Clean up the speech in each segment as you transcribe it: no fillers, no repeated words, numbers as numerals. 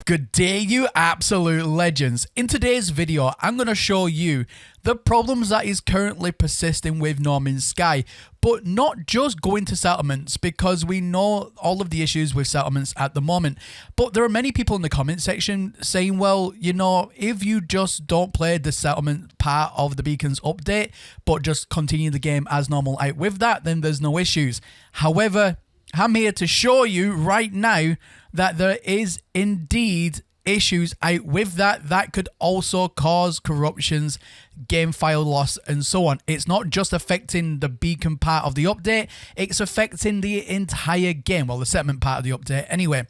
Good day, you absolute legends. In today's video, I'm going to show you the problems that is currently persisting with No Man's Sky, but not just going to settlements, because we know all of the issues with settlements at the moment. But there are many people in the comment section saying, well, you know, if you just don't play the settlement part of the Beacons update, but just continue the game as normal out with that, then there's no issues. However, I'm here to show you right now that there is indeed issues out with that could also cause corruptions, game file loss, and so on. It's not just affecting the beacon part of the update, it's affecting the entire game, well, the settlement part of the update anyway.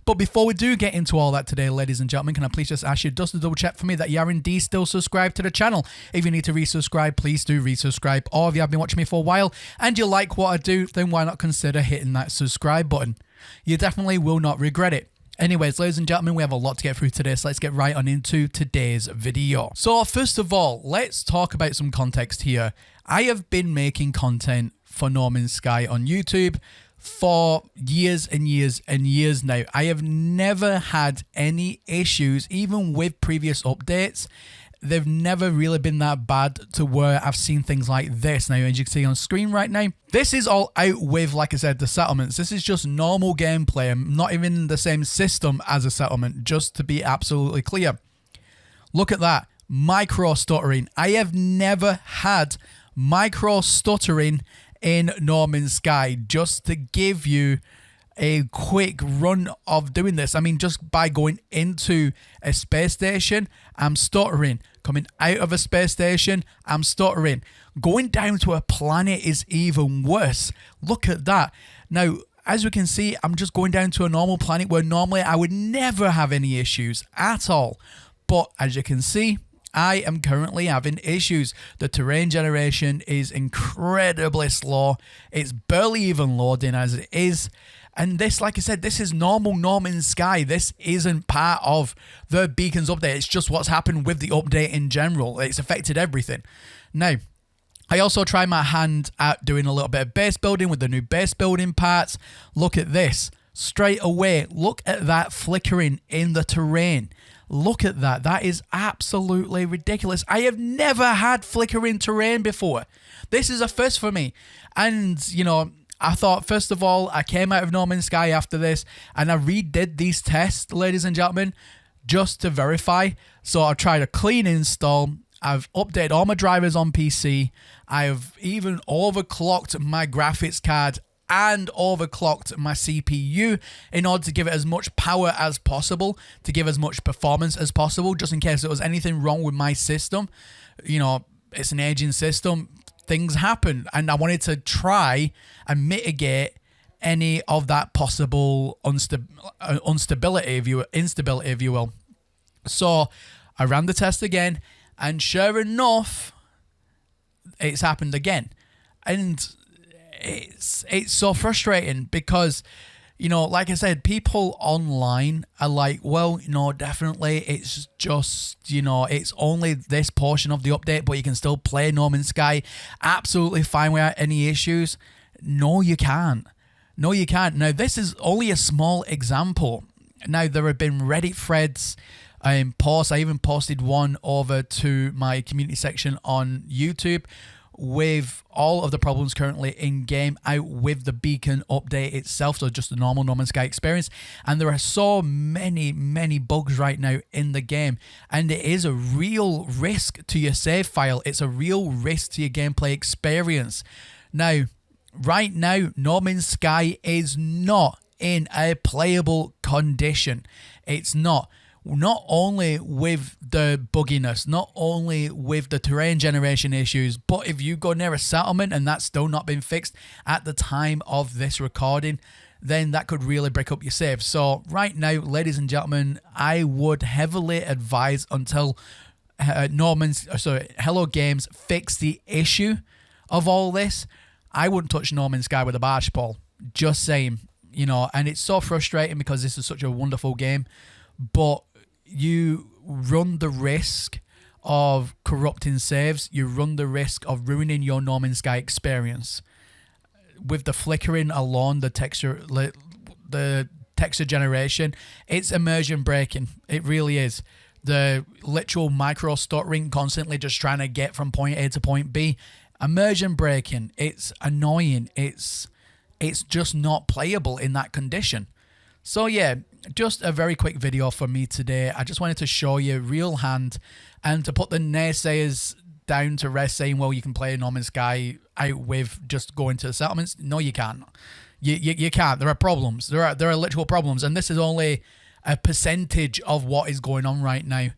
But before we do get into all that today, ladies and gentlemen, can I please just ask you just to double check for me that you are indeed still subscribed to the channel. If you need to resubscribe, please do resubscribe. Or if you have been watching me for a while and you like what I do, then why not consider hitting that subscribe button? You definitely will not regret it. Anyways, ladies and gentlemen, we have a lot to get through today, so let's get right on into today's video. So first of all, let's talk about some context here. I have been making content for No Man's Sky on YouTube for years and years and years now. I have never had any issues, even with previous updates. They've never really been that bad to where I've seen things like this. Now, as you can see on screen right now, this is all out with, like I said, the settlements. This is just normal gameplay. I'm not even in the same system as a settlement, just to be absolutely clear. Look at that. Micro stuttering. I have never had micro stuttering in No Man's Sky, just to give you a quick run of doing this. I mean, just by going into a space station, I'm stuttering. Coming out of a space station, I'm stuttering. Going down to a planet is even worse. Look at that. Now, as we can see, I'm just going down to a normal planet where normally I would never have any issues at all. But as you can see, I am currently having issues. The terrain generation is incredibly slow. It's barely even loading as it is. And this, like I said, this is normal No Man's Sky. This isn't part of the Beacons update. It's just what's happened with the update in general. It's affected everything. Now, I also tried my hand at doing a little bit of base building with the new base building parts. Look at this. Straight away, look at that flickering in the terrain. Look at that. That is absolutely ridiculous. I have never had flickering terrain before. This is a first for me. And, you know, I thought, first of all, I came out of No Man's Sky after this, and I redid these tests, ladies and gentlemen, just to verify. So I tried a clean install. I've updated all my drivers on PC. I've even overclocked my graphics card and overclocked my CPU in order to give it as much power as possible, to give as much performance as possible, just in case there was anything wrong with my system. You know, it's an aging system. Things happen, and I wanted to try and mitigate any of that possible instability, if you will. So I ran the test again, and sure enough, it's happened again. And it's so frustrating because, you know, like I said, people online are like, well, you know, definitely it's just, you know, it's only this portion of the update, but you can still play No Man's Sky absolutely fine without any issues. No, you can't. No, you can't. Now, this is only a small example. Now, there have been Reddit threads and posts. I even posted one over to my community section on YouTube with all of the problems currently in game out with the beacon update itself, so just the normal No Man's Sky experience. And there are so many bugs right now in the game, and it is a real risk to your save file. It's a real risk to your gameplay experience. Now, right now, No Man's Sky is not in a playable condition. It's not. Not only with the bugginess, not only with the terrain generation issues, but if you go near a settlement and that's still not been fixed at the time of this recording, then that could really break up your save. So right now, ladies and gentlemen, I would heavily advise until Hello Games fix the issue of all this, I wouldn't touch No Man's Sky with a barge pole. Just saying, you know, and it's so frustrating because this is such a wonderful game, but you run the risk of corrupting saves. You run the risk of ruining your No Man's Sky experience. With the flickering alone, the texture generation, it's immersion breaking. It really is. The literal micro stuttering, constantly just trying to get from point A to point B. Immersion breaking. It's annoying. It's just not playable in that condition. So yeah, just a very quick video for me today. I just wanted to show you real hand and to put the naysayers down to rest, saying, well, you can play No Man's Sky out with just going to the settlements. No, you can't. You can't. There are problems. There are literal problems, and this is only a percentage of what is going on right now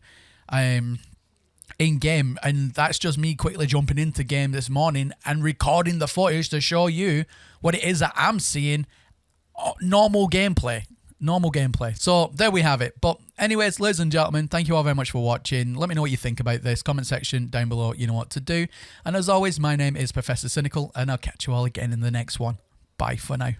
in game, and that's just me quickly jumping into game this morning and recording the footage to show you what it is that I'm seeing. Normal gameplay. So there we have it. But anyways, ladies and gentlemen, thank you all very much for watching. Let me know what you think about this. Comment section down below, you know what to do. And as always, my name is Professor Cynical, and I'll catch you all again in the next one. Bye for now.